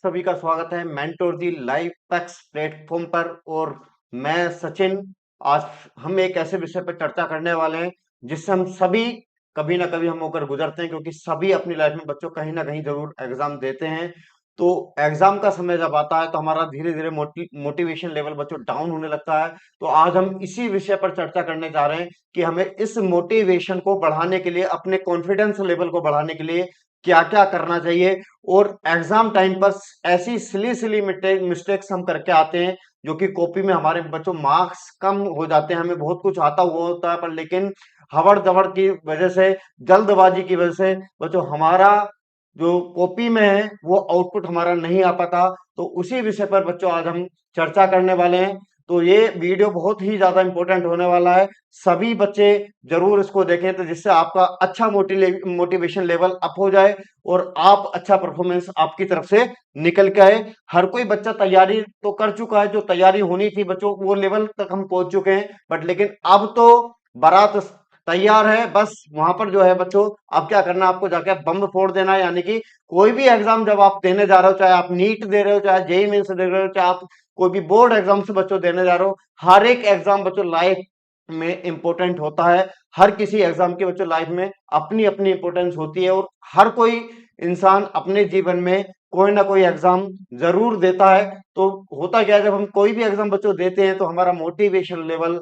सभी का स्वागत है mentor the live PACS platform पर। और मैं सचिन। आज हम एक ऐसे विषय पर चर्चा करने वाले हैं जिससे हम सभी कभी ना कभी हम होकर गुजरते हैं, क्योंकि सभी अपनी लाइफ में बच्चों कहीं ना कहीं जरूर एग्जाम देते हैं। तो एग्जाम का समय जब आता है तो हमारा धीरे धीरे मोटिवेशन लेवल बच्चों डाउन होने लगता है। तो आज हम इसी विषय पर चर्चा करने जा रहे हैं कि हमें इस मोटिवेशन को बढ़ाने के लिए, अपने कॉन्फिडेंस लेवल को बढ़ाने के लिए क्या क्या करना चाहिए। और एग्जाम टाइम पर ऐसी सिली सिली मिस्टेक्स हम करके आते हैं जो कि कॉपी में हमारे बच्चों मार्क्स कम हो जाते हैं। हमें बहुत कुछ आता हुआ होता है पर लेकिन हवड़ दवड़ की वजह से, जल्दबाजी की वजह से बच्चों हमारा जो कॉपी में है वो आउटपुट हमारा नहीं आ पाता। तो उसी विषय पर बच्चों आज हम चर्चा करने वाले हैं। तो ये वीडियो बहुत ही ज्यादा इंपॉर्टेंट होने वाला है। सभी बच्चे जरूर इसको देखें तो जिससे आपका अच्छा मोटिवेशन लेवल अप हो जाए और आप अच्छा परफॉर्मेंस आपकी तरफ से निकल के आए। हर कोई बच्चा तैयारी तो कर चुका है, जो तैयारी होनी थी बच्चों वो लेवल तक हम पहुंच चुके हैं, बट लेकिन अब तो बारात तैयार है। बस वहां पर जो है बच्चों, अब क्या करना है, आपको जाके बम फोड़ देना है। यानी कि कोई भी एग्जाम जब आप देने जा रहे हो, चाहे आप नीट दे रहे हो, चाहे जेई मेंस दे रहे हो, चाहे आप कोई भी बोर्ड एग्जाम से बच्चों देने जा रहे हो, हर एक एग्जाम बच्चों लाइफ में इंपॉर्टेंट होता है। हर किसी एग्जाम के बच्चों लाइफ में अपनी अपनी इंपॉर्टेंस होती है और हर कोई इंसान अपने जीवन में कोई ना कोई एग्जाम जरूर देता है। तो होता क्या है, जब हम कोई भी एग्जाम बच्चों देते हैं तो हमारा मोटिवेशन लेवल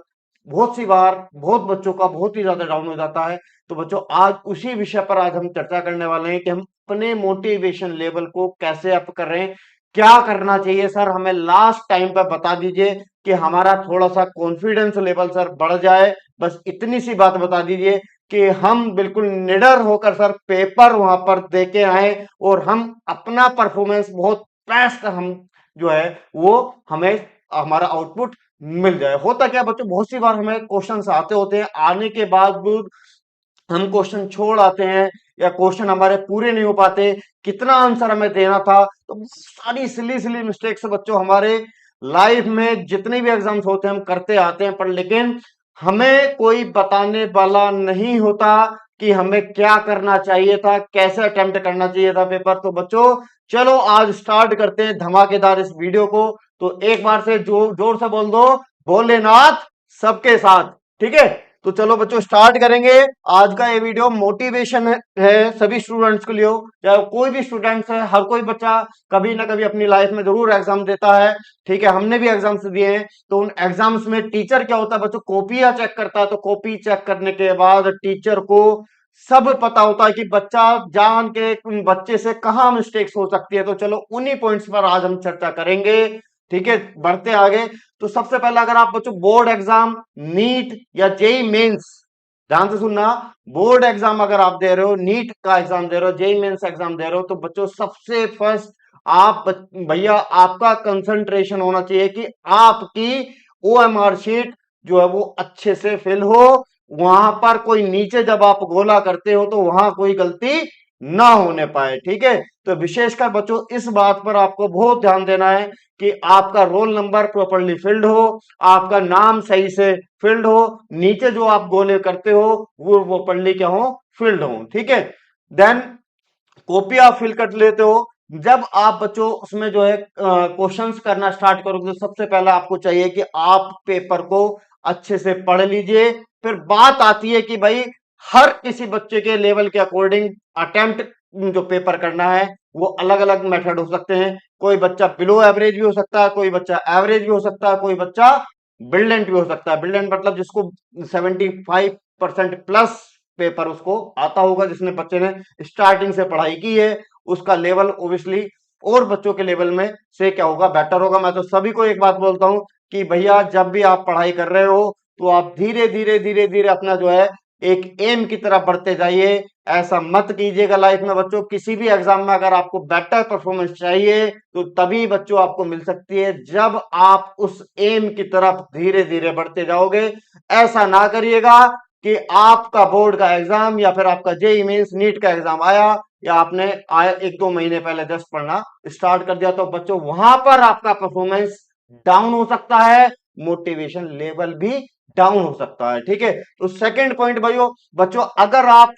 बहुत सी बार बहुत बच्चों का बहुत ही ज्यादा डाउन हो जाता है। तो बच्चों आज उसी विषय पर आज हम चर्चा करने वाले हैं कि हम अपने मोटिवेशन लेवल को कैसे अप कर रहे हैं, क्या करना चाहिए। सर हमें लास्ट टाइम पर बता दीजिए कि हमारा थोड़ा सा कॉन्फिडेंस लेवल सर बढ़ जाए। बस इतनी सी बात बता दीजिए कि हम बिल्कुल निडर होकर सर पेपर वहां पर दे के आए और हम अपना परफॉर्मेंस बहुत बेस्ट हम जो है वो हमें हमारा आउटपुट मिल जाए। होता क्या बच्चों, बहुत सी बार हमें क्वेश्चंस आते होते हैं, आने के बाद हम क्वेश्चन छोड़ आते हैं या क्वेश्चन हमारे पूरे नहीं हो पाते, कितना आंसर हमें देना था। तो बहुत सारी सिली सिली मिस्टेक्स बच्चों हमारे लाइफ में जितने भी एग्जाम्स होते हैं हम करते आते हैं, पर लेकिन हमें कोई बताने वाला नहीं होता कि हमें क्या करना चाहिए था, कैसे अटेम्प्ट करना चाहिए था पेपर। तो बच्चों चलो आज स्टार्ट करते हैं धमाकेदार इस वीडियो को। तो एक बार से जोर जोर से बोल दो, भोलेनाथ सबके साथ। ठीक है, तो चलो बच्चों स्टार्ट करेंगे। आज का ये वीडियो मोटिवेशन है सभी स्टूडेंट्स के लिए, हो चाहे कोई भी स्टूडेंट्स है, हर कोई बच्चा कभी ना कभी अपनी लाइफ में जरूर एग्जाम देता है। ठीक है, हमने भी एग्जाम्स दिए हैं। तो उन एग्जाम्स में टीचर क्या होता है बच्चों, कॉपियां चेक करता है। तो कॉपी चेक करने के बाद टीचर को सब पता होता है कि बच्चा जान के बच्चे से कहाँ मिस्टेक्स हो सकती है। तो चलो उन्हीं पॉइंट्स पर आज हम चर्चा करेंगे। ठीक है, बढ़ते आगे। तो सबसे पहले अगर आप बच्चों बोर्ड एग्जाम, नीट या जेई मेंस, ध्यान से सुनना, बोर्ड एग्जाम अगर आप दे रहे हो, नीट का एग्जाम दे रहे हो, जेई मेंस एग्जाम दे रहे हो, तो बच्चों सबसे फर्स्ट आप भैया आपका कंसंट्रेशन होना चाहिए कि आपकी ओएमआर शीट जो है वो अच्छे से फिल हो। वहां पर कोई नीचे जब आप गोला करते हो तो वहां कोई गलती ना होने पाए। ठीक है, तो विशेषकर बच्चों इस बात पर आपको बहुत ध्यान देना है कि आपका रोल नंबर प्रॉपरली फिल्ड हो, आपका नाम सही से फिल्ड हो, नीचे जो आप गोले करते हो वो प्रॉपरली क्या हो, फिल्ड हो। ठीक है, देन कॉपी आप फिल कर लेते हो। जब आप बच्चों उसमें जो है क्वेश्चंस करना स्टार्ट करोगे तो सबसे पहले आपको चाहिए कि आप पेपर को अच्छे से पढ़ लीजिए। फिर बात आती है कि भाई हर किसी बच्चे के लेवल के अकॉर्डिंग अटेम्प्ट जो पेपर करना है वो अलग अलग मेथड हो सकते हैं। कोई बच्चा बिलो एवरेज भी हो सकता है, कोई बच्चा एवरेज भी हो सकता है, कोई बच्चा ब्रिलियंट भी हो सकता है। ब्रिलियंट मतलब जिसको 75% प्लस पेपर उसको आता होगा, जिसने बच्चे ने स्टार्टिंग से पढ़ाई की है, उसका लेवल ओबियसली और बच्चों के लेवल में से क्या होगा, बेटर होगा। मैं तो सभी को एक बात बोलता हूं कि भैया जब भी आप पढ़ाई कर रहे हो तो आप धीरे धीरे धीरे धीरे अपना जो है एक एम की तरफ बढ़ते जाइए। ऐसा मत कीजिएगा लाइफ में बच्चों, किसी भी एग्जाम में अगर आपको बेटर परफॉर्मेंस चाहिए तो तभी बच्चों आपको मिल सकती है जब आप उस एम की तरफ धीरे धीरे बढ़ते जाओगे। ऐसा ना करिएगा कि आपका बोर्ड का एग्जाम या फिर आपका जेई मेंस नीट का एग्जाम आया या आपने आया एक दो महीने पहले जस्ट पढ़ना स्टार्ट कर दिया, तो बच्चों वहां पर आपका परफॉर्मेंस डाउन हो सकता है, मोटिवेशन लेवल भी डाउन हो सकता है। ठीक है, तो सेकंड पॉइंट भाइयों बच्चों, अगर आप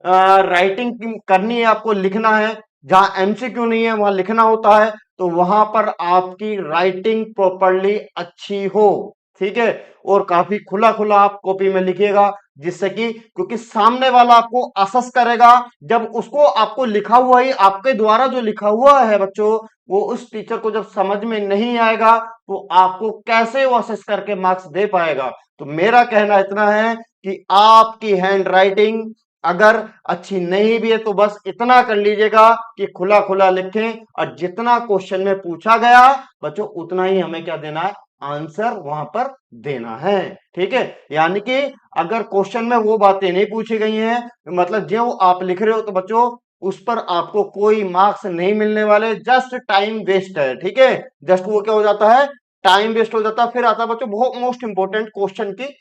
राइटिंग करनी है, आपको लिखना है, जहां एमसीक्यू नहीं है वहां लिखना होता है, तो वहां पर आपकी राइटिंग प्रॉपरली अच्छी हो, ठीक है, और काफी खुला खुला आप कॉपी में लिखिएगा, जिससे कि क्योंकि सामने वाला आपको असेस करेगा, जब उसको आपको लिखा हुआ ही आपके द्वारा जो लिखा हुआ है बच्चों, वो उस टीचर को जब समझ में नहीं आएगा तो आपको कैसे वो असेस करके मार्क्स दे पाएगा। तो मेरा कहना इतना है कि आपकी हैंड राइटिंग अगर अच्छी नहीं भी है तो बस इतना कर लीजिएगा कि खुला खुला लिखें, और जितना क्वेश्चन में पूछा गया बच्चों उतना ही हमें क्या देना है, आंसर वहां पर देना है, ठीक है। यानी कि अगर क्वेश्चन में वो बातें नहीं पूछी गई हैं, मतलब जो आप लिख रहे हो, तो बच्चों उस पर आपको कोई मार्क्स नहीं मिलने वाले, जस्ट टाइम वेस्ट है, ठीक है। जस्ट वो क्या हो जाता है, टाइम वेस्ट हो जाता है। फिर आता है बच्चों बहुत मोस्ट इंपॉर्टेंट क्वेश्चन की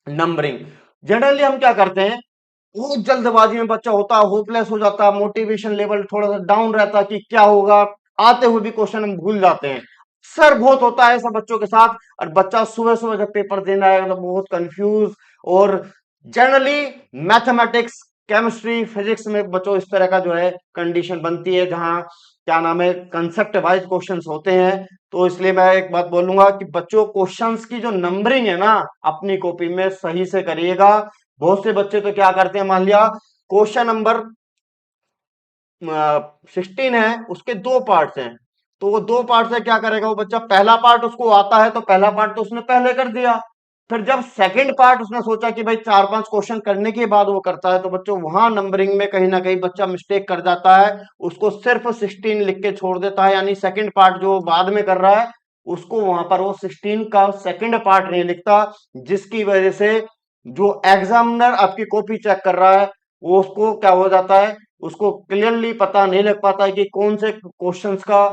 नंबरिंग। जनरली हम क्या करते हैं, वो जल्दबाजी में बच्चा होता है, होपलेस हो जाता है, मोटिवेशन लेवल थोड़ा सा डाउन रहता है कि क्या होगा, आते हुए भी क्वेश्चन हम भूल जाते हैं। सर बहुत होता है ऐसा बच्चों के साथ, और बच्चा सुबह सुबह जब पेपर देना है तो बहुत कंफ्यूज, और जनरली मैथमेटिक्स, केमिस्ट्री, फिजिक्स में बच्चों इस तरह का जो है कंडीशन बनती है, जहां क्या नाम है, कंसेप्ट वाइज क्वेश्चंस होते हैं। तो इसलिए मैं एक बात बोलूंगा कि बच्चों क्वेश्चंस की जो नंबरिंग है ना, अपनी कॉपी में सही से करिएगा। बहुत से बच्चे तो क्या करते हैं, मान लिया क्वेश्चन नंबर 16 है, उसके दो पार्ट्स हैं, तो वो दो पार्ट से क्या करेगा वो बच्चा, पहला पार्ट उसको आता है तो पहला पार्ट तो उसने पहले कर दिया, फिर जब सेकंड पार्ट उसने सोचा कि भाई 4-5 क्वेश्चन करने के बाद वो करता है, तो बच्चों वहां नंबरिंग में कहीं ना कहीं बच्चा मिस्टेक कर जाता है, उसको सिर्फ 16 लिख के छोड़ देता है, यानी सेकंड पार्ट जो बाद में कर रहा है उसको वहां पर वो 16 का सेकंड पार्ट नहीं लिखता, जिसकी वजह से जो एग्जामिनर आपकी कॉपी चेक कर रहा है वो उसको क्या हो जाता है, उसको क्लियरली पता नहीं लग पाता है कि कौन से क्वेश्चंस का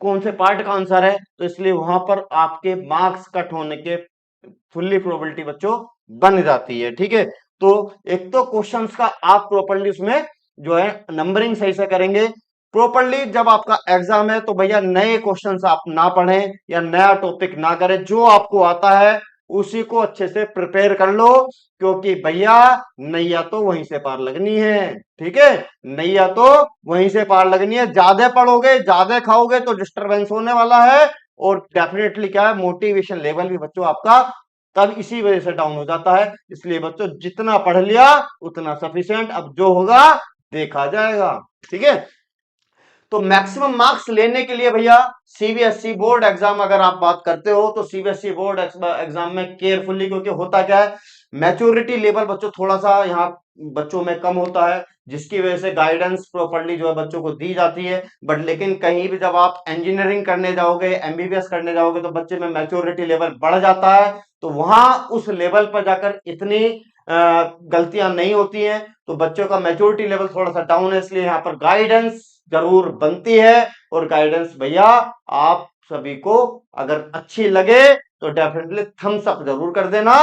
कौन से पार्ट का आंसर है, तो इसलिए वहां पर आपके मार्क्स कट होने के फुल्ली प्रोबेबिलिटी बच्चों बन जाती है, ठीक है। तो एक तो क्वेश्चंस का आप प्रॉपरली उसमें जो है नंबरिंग सही से करेंगे प्रॉपरली। जब आपका एग्जाम है तो भैया नए क्वेश्चंस आप ना पढ़ें या नया टॉपिक ना करें, जो आपको आता है उसी को अच्छे से प्रिपेयर कर लो, क्योंकि भैया नैया तो वहीं से पार लगनी है, ठीक है, नैया तो वहीं से पार लगनी है। ज्यादा पढ़ोगे, ज्यादा खाओगे तो डिस्टरबेंस होने वाला है, और डेफिनेटली क्या है, मोटिवेशन लेवल भी बच्चों आपका तब इसी वजह से डाउन हो जाता है। इसलिए बच्चों जितना पढ़ लिया उतना सफिशिएंट, अब जो होगा देखा जाएगा, ठीक है। तो मैक्सिमम मार्क्स लेने के लिए भैया सीबीएसई बोर्ड एग्जाम अगर आप बात करते हो तो सीबीएसई बोर्ड एग्जाम में केयरफुली, क्योंकि होता क्या है, मैच्योरिटी लेवल बच्चों थोड़ा सा यहाँ बच्चों में कम होता है, जिसकी वजह से गाइडेंस प्रॉपरली जो है बच्चों को दी जाती है। बट लेकिन कहीं भी जब आप इंजीनियरिंग करने जाओगे, एमबीबीएस करने जाओगे, तो बच्चे में मैच्योरिटी लेवल बढ़ जाता है, तो वहां उस लेवल पर जाकर इतनी गलतियां नहीं होती हैं, तो बच्चों का मैच्योरिटी लेवल थोड़ा सा डाउन है, इसलिए यहाँ पर गाइडेंस जरूर बनती है। और गाइडेंस भैया आप सभी को अगर अच्छी लगे तो डेफिनेटली थम्स अप जरूर कर देना,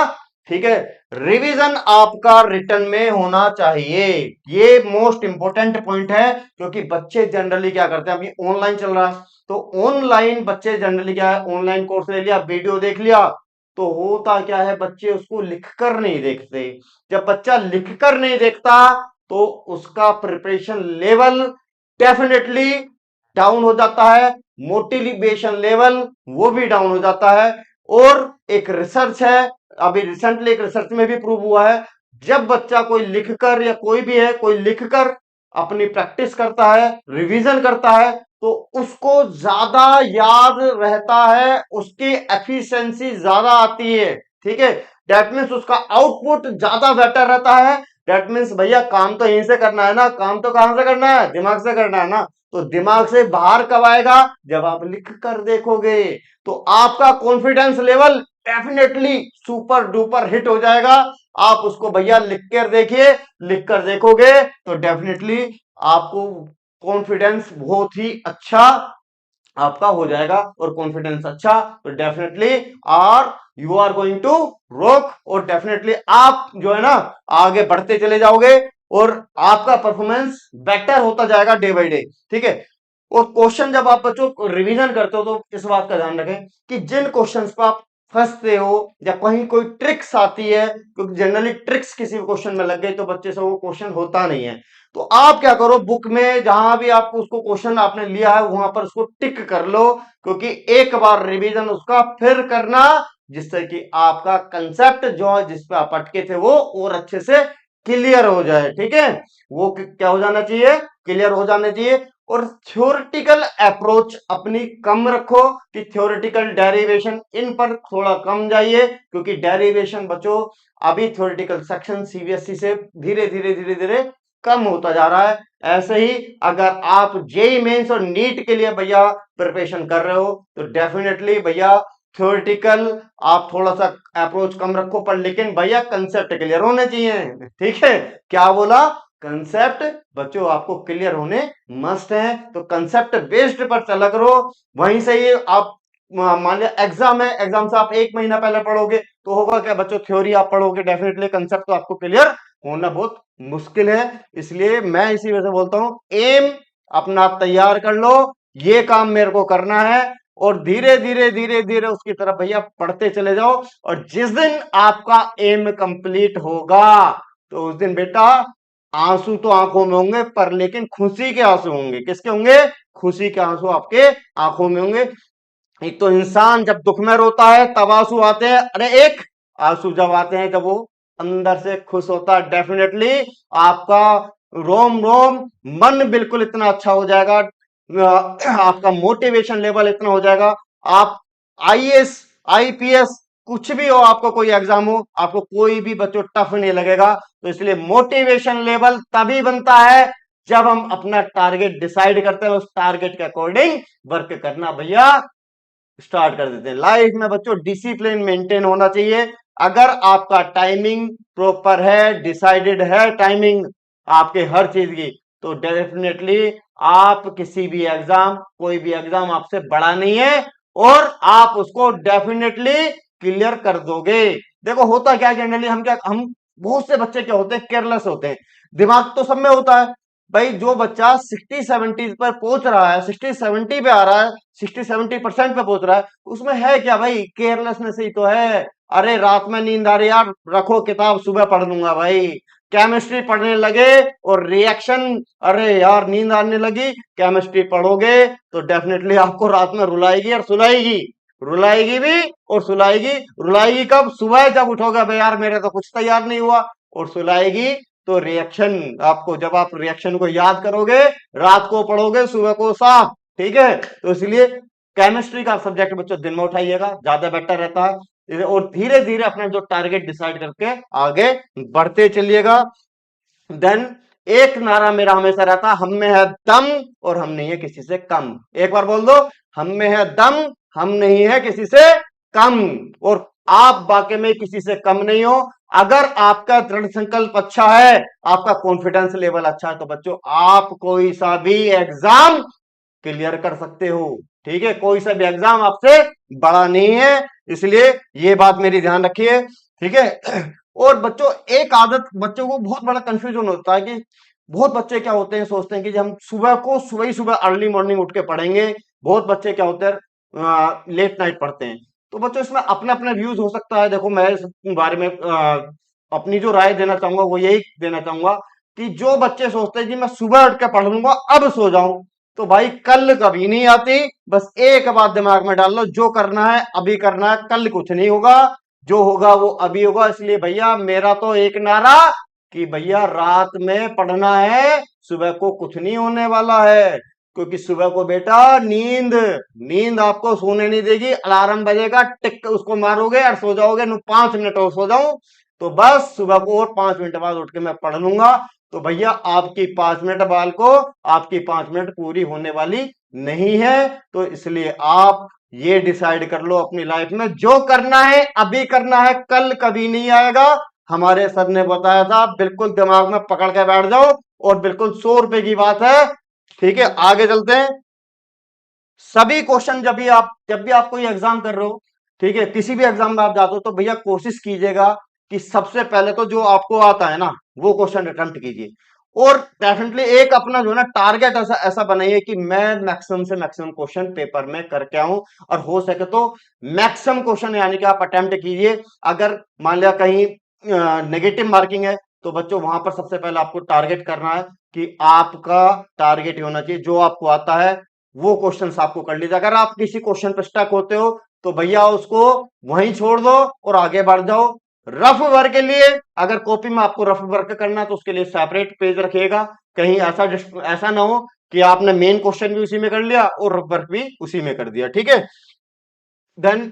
ठीक है। रिवीजन आपका रिटर्न में होना चाहिए, ये मोस्ट इंपोर्टेंट पॉइंट है, क्योंकि बच्चे जनरली क्या करते हैं, अभी ऑनलाइन चल रहा है, तो ऑनलाइन बच्चे जनरली क्या है, ऑनलाइन कोर्स ले लिया, वीडियो देख लिया, तो होता क्या है, बच्चे उसको लिखकर नहीं देखते। जब बच्चा लिखकर नहीं देखता तो उसका प्रिपरेशन लेवल डेफिनेटली डाउन हो जाता है, मोटिवेशन लेवल वो भी डाउन हो जाता है। और एक रिसर्च है, अभी रिसेंटली एक रिसर्च में भी प्रूव हुआ है, जब बच्चा कोई लिखकर या कोई भी है कोई लिखकर अपनी प्रैक्टिस करता है, रिवीजन करता है, तो उसको ज्यादा याद रहता है, उसकी एफिशिएंसी ज्यादा आती है, ठीक है। दैट मीन्स उसका आउटपुट ज्यादा बेटर रहता है। दैट मीन्स भैया काम तो यहीं से करना है ना, काम तो कहां से करना है, दिमाग से करना है ना, तो दिमाग से बाहर कब आएगा, जब आप लिख कर देखोगे, तो आपका confidence level definitely super duper hit हो जाएगा। आप उसको भैया लिख कर देखिए, लिख कर देखोगे तो डेफिनेटली आपको कॉन्फिडेंस बहुत ही अच्छा आपका हो जाएगा, और कॉन्फिडेंस अच्छा तो definitely are you are going to rock, और डेफिनेटली आप जो है ना आगे बढ़ते चले जाओगे, और आपका परफॉर्मेंस बेटर होता जाएगा डे बाय डे, ठीक है। और क्वेश्चन जब आप बच्चों को रिवीजन करते हो तो इस बात का ध्यान रखें कि जिन क्वेश्चंस पर आप फंसते हो या कहीं कोई ट्रिक्स आती है, क्योंकि जनरली ट्रिक्स किसी क्वेश्चन में लग गई तो बच्चे से वो क्वेश्चन होता नहीं है, तो आप क्या करो, बुक में जहां भी आपको उसको क्वेश्चन आपने लिया है वहां पर उसको टिक कर लो, क्योंकि एक बार रिवीजन उसका फिर करना, जिससे कि आपका कंसेप्ट जो है जिस पे आप अटके थे वो और अच्छे से क्लियर हो जाए। ठीक है, वो क्या हो जाना चाहिए, क्लियर हो जाना चाहिए। और थ्योरेटिकल अप्रोच अपनी कम रखो, कि थ्योरेटिकल डेरिवेशन इन पर थोड़ा कम जाइए, क्योंकि डेरिवेशन बच्चों अभी थ्योरेटिकल सेक्शन सीबीएसई से धीरे धीरे धीरे धीरे कम होता जा रहा है। ऐसे ही अगर आप जेई मेंस और नीट के लिए भैया प्रिपरेशन कर रहे हो तो डेफिनेटली भैया थ्योरेटिकल आप थोड़ा सा अप्रोच कम रखो, पर लेकिन भैया कंसेप्ट क्लियर होने चाहिए। ठीक है, क्या बोला, कंसेप्ट बच्चों आपको क्लियर होने मस्ट है, तो कंसेप्ट बेस्ड पर चला करो। वहीं से ही आप मान लिया एग्जाम है, एग्जाम से आप एक महीना पहले पढ़ोगे तो होगा क्या बच्चों, थ्योरी आप पढ़ोगे, डेफिनेटली कंसेप्ट तो आपको क्लियर होना बहुत मुश्किल है। इसलिए मैं इसी वजह से बोलता हूं, एम अपना तैयार कर लो, ये काम मेरे को करना है, और धीरे धीरे धीरे धीरे उसकी तरफ भैया पढ़ते चले जाओ। और जिस दिन आपका एम कंप्लीट होगा तो उस दिन बेटा आंसू तो आंखों में होंगे, पर लेकिन खुशी के आंसू होंगे। किसके होंगे, खुशी के आंसू आपके आंखों में होंगे। एक तो इंसान जब दुख में रोता है तब आंसू आते हैं, अरे एक आंसू जब आते हैं जब वो अंदर से खुश होता है, डेफिनेटली आपका रोम रोम मन बिल्कुल इतना अच्छा हो जाएगा, आपका मोटिवेशन लेवल इतना हो जाएगा, आप आईएएस आईपीएस कुछ भी हो, आपको कोई एग्जाम हो, आपको कोई भी बच्चों टफ नहीं लगेगा। तो इसलिए मोटिवेशन लेवल तभी बनता है जब हम अपना टारगेट डिसाइड करते हैं, उस टारगेट के अकॉर्डिंग वर्क करना भैया स्टार्ट कर देते हैं। लाइफ में बच्चों डिसिप्लिन मेंटेन होना चाहिए। अगर आपका टाइमिंग प्रॉपर है, डिसाइडेड है टाइमिंग आपके हर चीज की, तो डेफिनेटली आप किसी भी एग्जाम, कोई भी एग्जाम आपसे बड़ा नहीं है, और आप उसको डेफिनेटली क्लियर कर दोगे। देखो होता क्या जनरली, हम बहुत से बच्चे क्या होते हैं, केयरलेस होते हैं। दिमाग तो सब में होता है भाई, जो बच्चा 60-70 पर पहुंच रहा है, 60-70 पे आ रहा है, 60-70% पे पहुंच रहा है, उसमें है क्या भाई, केयरलेसनेस ही तो है। अरे रात में नींद आ रही यार, रखो किताब सुबह पढ़ लूंगा भाई। केमिस्ट्री पढ़ने लगे और रिएक्शन, अरे यार नींद आने लगी, केमिस्ट्री पढ़ोगे तो डेफिनेटली आपको रात में रुलाएगी और सुलाएगी, रुलाएगी भी और सुलाएगी। रुलाएगी कब, सुबह जब उठोगे भाई यार मेरे तो कुछ तैयार नहीं हुआ, और सुलाएगी तो रिएक्शन, आपको जब आप रिएक्शन को याद करोगे, रात को पढ़ोगे सुबह को साफ। ठीक है, तो इसलिए केमिस्ट्री का सब्जेक्ट बच्चों दिन में उठाइएगा, ज्यादा बेटर रहता है, और धीरे धीरे अपना जो टारगेट डिसाइड करके आगे बढ़ते चलिएगा। देन एक नारा मेरा हमेशा रहता है, हम में है दम और हम नहीं है किसी से कम। एक बार बोल दो, हम में है दम, हम नहीं है किसी से कम, और आप वाकई में किसी से कम नहीं हो। अगर आपका दृढ़ संकल्प अच्छा है, आपका कॉन्फिडेंस लेवल अच्छा है, तो बच्चों आप कोई सा भी एग्जाम क्लियर कर सकते हो। ठीक है, कोई सा भी एग्जाम आपसे बड़ा नहीं है, इसलिए ये बात मेरी ध्यान रखिए। ठीक है, और बच्चों एक आदत, बच्चों को बहुत बड़ा कंफ्यूजन होता है कि बहुत बच्चे क्या होते हैं, सोचते हैं कि हम सुबह को सुबह ही सुबह अर्ली मॉर्निंग उठ के पढ़ेंगे। बहुत बच्चे क्या होते हैं लेट नाइट पढ़ते हैं। तो बच्चों इसमें अपना अपना व्यूज हो सकता है। देखो मैं इस बारे में अपनी जो राय देना चाहूंगा वो यही देना चाहूंगा कि जो बच्चे सोचते हैं कि मैं सुबह उठ के पढ़ लूंगा अब सो जाऊं, तो भाई कल कभी नहीं आती। बस एक बात दिमाग में डाल लो, जो करना है अभी करना है, कल कुछ नहीं होगा, जो होगा वो अभी होगा। इसलिए भैया मेरा तो एक नारा कि भैया रात में पढ़ना है, सुबह को कुछ नहीं होने वाला है, क्योंकि सुबह को बेटा नींद नींद आपको सोने नहीं देगी। अलार्म बजेगा, टिक उसको मारोगे और सो जाओगे, 5 मिनट और सो जाऊं तो बस सुबह को और 5 मिनट बाद उठ के मैं पढ़ लूंगा। तो भैया आपकी 5 मिनट बाल को, आपकी 5 मिनट पूरी होने वाली नहीं है। तो इसलिए आप ये डिसाइड कर लो अपनी लाइफ में, जो करना है अभी करना है, कल कभी नहीं आएगा। हमारे सर ने बताया था, बिल्कुल दिमाग में पकड़ के बैठ जाओ, और बिल्कुल 100 रुपए की बात है। ठीक है, आगे चलते हैं। सभी क्वेश्चन जब भी आप कोई एग्जाम कर रहे हो, ठीक है, किसी भी एग्जाम में आप जाते हो, तो भैया कोशिश कीजिएगा कि सबसे पहले तो जो आपको आता है ना वो क्वेश्चन अटेम्प्ट कीजिए। और डेफिनेटली एक अपना जो है ना टारगेट ऐसा ऐसा बनाइए कि मैं मैक्सिमम से मैक्सिमम क्वेश्चन पेपर में करके आऊं, और हो सके तो मैक्सिमम क्वेश्चन यानी कि आप अटेम्प्ट कीजिए। अगर मान लिया कहीं नेगेटिव मार्किंग है तो बच्चों वहां पर सबसे पहले आपको टारगेट करना है कि आपका टारगेट होना चाहिए जो आपको आता है वो क्वेश्चन आपको कर लीजिए। अगर आप किसी क्वेश्चन पर स्टक होते हो तो भैया उसको वहीं छोड़ दो और आगे बढ़ जाओ। रफ वर्क के लिए अगर कॉपी में आपको रफ वर्क करना है तो उसके लिए सेपरेट पेज रखिएगा। कहीं ऐसा ना हो कि आपने मेन क्वेश्चन भी उसी में कर लिया और रफ वर्क भी उसी में कर दिया, ठीक है। देन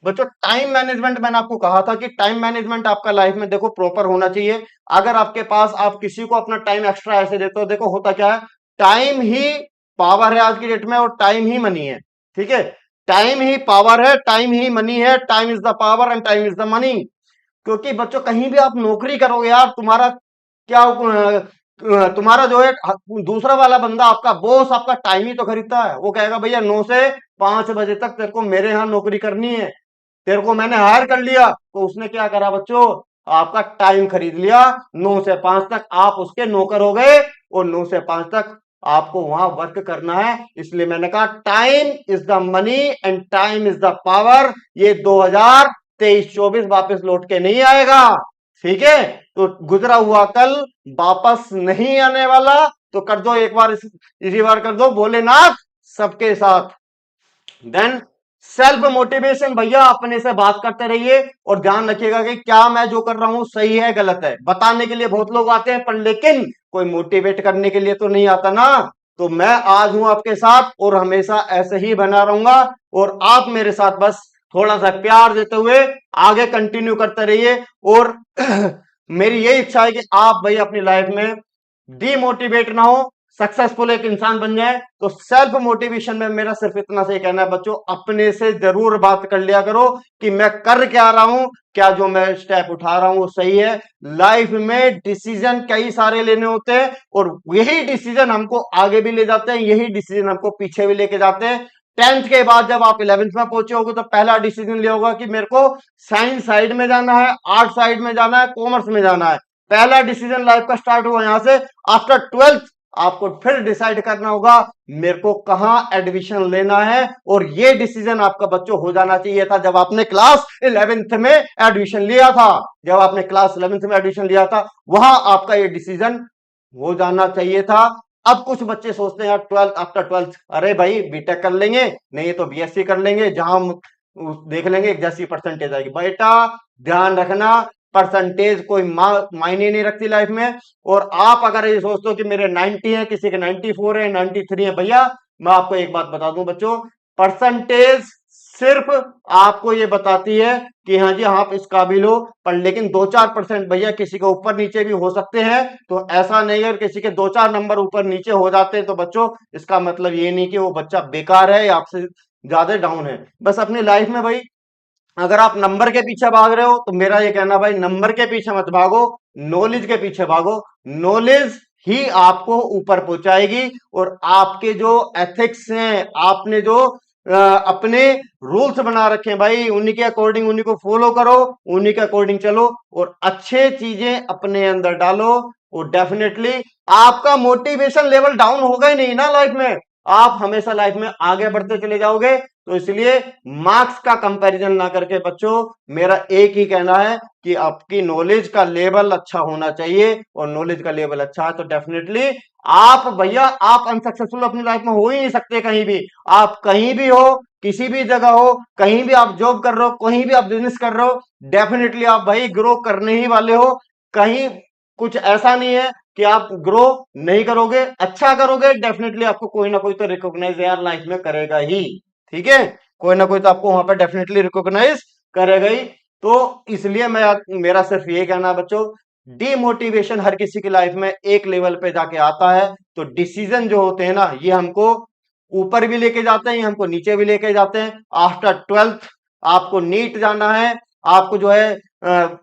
बच्चों टाइम मैनेजमेंट, मैंने आपको कहा था कि टाइम मैनेजमेंट आपका लाइफ में देखो प्रॉपर होना चाहिए। अगर आपके पास आप किसी को अपना टाइम एक्स्ट्रा ऐसे देते हो, देखो होता क्या है, टाइम ही पावर है आज की डेट में और टाइम ही मनी है, ठीक है। टाइम ही पावर है, टाइम ही मनी है, time is the power and time is the money. क्योंकि बच्चों कहीं भी आप नौकरी करोगे यार, तुम्हारा क्या तुम्हारा जो है दूसरा वाला बंदा, आपका बॉस आपका टाइम ही तो खरीदता है। वो कहेगा भैया 9 से 5 बजे तक तेरे को मेरे यहाँ नौकरी करनी है, तेरे को मैंने हायर कर लिया। तो उसने क्या करा बच्चों, आपका टाइम खरीद लिया। 9 से 5 तक आप उसके नौकर हो गए और 9 से 5 तक आपको वहां वर्क करना है। इसलिए मैंने कहा time is the money and time is the power. ये 2023-24 वापस लौट के नहीं आएगा, ठीक है। तो गुजरा हुआ कल वापस नहीं आने वाला। तो कर दो एक बार, इसी बार कर दो भोलेनाथ सबके साथ। देन सेल्फ मोटिवेशन, भैया अपने से बात करते रहिए और ध्यान रखिएगा कि क्या मैं जो कर रहा हूं सही है गलत है। बताने के लिए बहुत लोग आते हैं पर लेकिन कोई मोटिवेट करने के लिए तो नहीं आता ना। तो मैं आज हूं आपके साथ और हमेशा ऐसे ही बना रहूंगा और आप मेरे साथ बस थोड़ा सा प्यार देते हुए आगे कंटिन्यू करते रहिए। और मेरी यही इच्छा है कि आप भाई अपनी लाइफ में डीमोटिवेट ना हो, सक्सेसफुल एक इंसान बन जाए। तो सेल्फ मोटिवेशन में मेरा सिर्फ इतना से कहना है बच्चों, अपने से जरूर बात कर लिया करो कि मैं कर क्या रहा हूं, क्या जो मैं स्टेप उठा रहा हूं वो सही है। लाइफ में डिसीजन कई सारे लेने होते हैं और यही डिसीजन हमको आगे भी ले जाते हैं, यही डिसीजन हमको पीछे भी लेके जाते हैं। 10th के बाद जब आप 11th में पहुंचे होगे तो पहला डिसीजन लिया होगा कि मेरे को साइंस साइड में जाना है, आर्ट साइड में जाना है, कॉमर्स में जाना है। पहला डिसीजन लाइफ का स्टार्ट हुआ यहां से। आफ्टर 12th आपको फिर डिसाइड करना होगा मेरे को कहां एडमिशन लेना है। और ये डिसीजन आपका बच्चों हो जाना चाहिए था जब आपने क्लास 11th में एडमिशन लिया था। जब आपने क्लास 11th में एडमिशन लिया था वहां आपका ये डिसीजन हो जाना चाहिए था। अब कुछ बच्चे सोचते हैं यार 12th, आफ्टर 12th अरे भाई बीटेक कर लेंगे, नहीं तो बीएससी कर लेंगे, जहां देख लेंगे जैसी परसेंटेज आएगी। बेटा ध्यान रखना, परसेंटेज कोई मायने नहीं रखती लाइफ में। और आप अगर ये सोचते हो कि मेरे 90 है, किसी के 94 है, 93 है, भैया मैं आपको एक बात बता दूं बच्चों, परसेंटेज सिर्फ आपको ये बताती है कि हाँ जी आप इस काबिल हो, पर लेकिन 2-4% भैया किसी के ऊपर नीचे भी हो सकते हैं। तो ऐसा नहीं है, किसी के 2-4 नंबर ऊपर नीचे हो जाते हैं तो बच्चों इसका मतलब ये नहीं कि वो बच्चा बेकार है या आपसे ज्यादा डाउन है। बस अपनी लाइफ में भाई अगर आप नंबर के पीछे भाग रहे हो तो मेरा ये कहना भाई नंबर के पीछे मत भागो, नॉलेज के पीछे भागो। नॉलेज ही आपको ऊपर पहुंचाएगी और आपके जो एथिक्स हैं, आपने जो अपने रूल्स बना रखे हैं भाई, उन्हीं के अकॉर्डिंग उन्हीं को फॉलो करो, उन्हीं के अकॉर्डिंग चलो और अच्छे चीजें अपने अंदर डालो। और डेफिनेटली आपका मोटिवेशन लेवल डाउन होगा ही नहीं ना लाइफ में, आप हमेशा लाइफ में आगे बढ़ते चले जाओगे। तो इसलिए मार्क्स का कंपैरिजन ना करके बच्चों मेरा एक ही कहना है कि आपकी नॉलेज का लेवल अच्छा होना चाहिए। और नॉलेज का लेवल अच्छा है तो डेफिनेटली आप भैया आप अनसक्सेसफुल अपनी लाइफ में हो ही नहीं सकते कहीं भी। आप कहीं भी हो, किसी भी जगह हो, कहीं भी आप जॉब कर रहे हो, कहीं भी आप बिजनेस कर रहे हो, डेफिनेटली आप भाई ग्रो करने ही वाले हो। कहीं कुछ ऐसा नहीं है कि आप ग्रो नहीं करोगे, अच्छा करोगे, डेफिनेटली आपको कोई ना कोई तो रिकॉग्नाइज यार लाइफ में करेगा ही, ठीक है। कोई ना कोई तो आपको वहां पर डेफिनेटली रिकॉग्नाइज करेगा ही। तो इसलिए मेरा सिर्फ ये कहना है बच्चों, डीमोटिवेशन हर किसी की लाइफ में एक लेवल पे जाके आता है। तो डिसीजन जो होते हैं ना ये हमको ऊपर भी लेके जाते हैं, ये हमको नीचे भी लेके जाते हैं। आफ्टर 12th आपको नीट जाना है, आपको जो है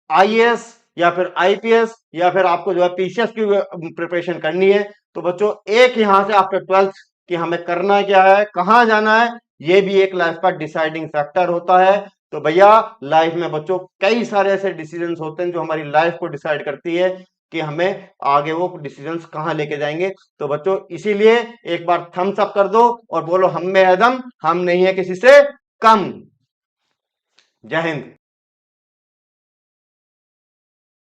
आईएएस या फिर आईपीएस या फिर आपको जो है पीसीएस की प्रिपरेशन करनी है। तो बच्चों एक यहां से आफ्टर 12th कि हमें करना क्या है, कहां जाना है, ये भी एक लाइफ का डिसाइडिंग फैक्टर होता है। तो भैया लाइफ में बच्चों कई सारे ऐसे डिसीजंस होते हैं जो हमारी लाइफ को डिसाइड करती है कि हमें आगे वो डिसीजंस कहां लेके जाएंगे। तो बच्चों इसीलिए एक बार थम्स अप कर दो और बोलो हम में है दम, हम नहीं है किसी से कम। जय हिंद।